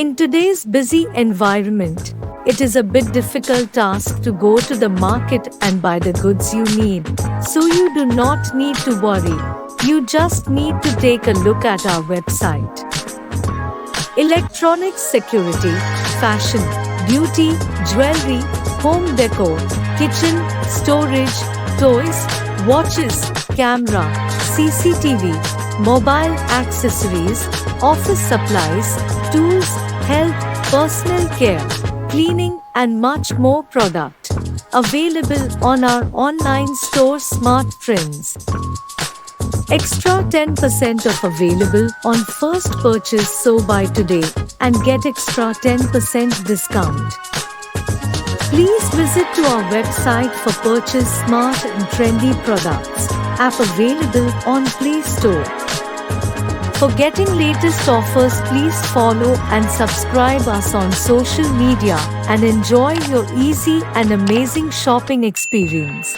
In today's busy environment, it is a bit difficult task to go to the market and buy the goods you need. So you do not need to worry. You just need to take a look at our website. Electronics, security, fashion, beauty, jewelry, home decor, kitchen, storage, toys, watches, camera, CCTV, mobile accessories, office supplies, tools, health, personal care, cleaning and much more product available on our online store Smart Trendz. Extra 10% off available on first purchase, so buy today and get extra 10% discount. Please visit to our website for purchase smart and trendy products. App available on Play Store. For getting latest offers, please follow and subscribe us on social media and enjoy your easy and amazing shopping experience.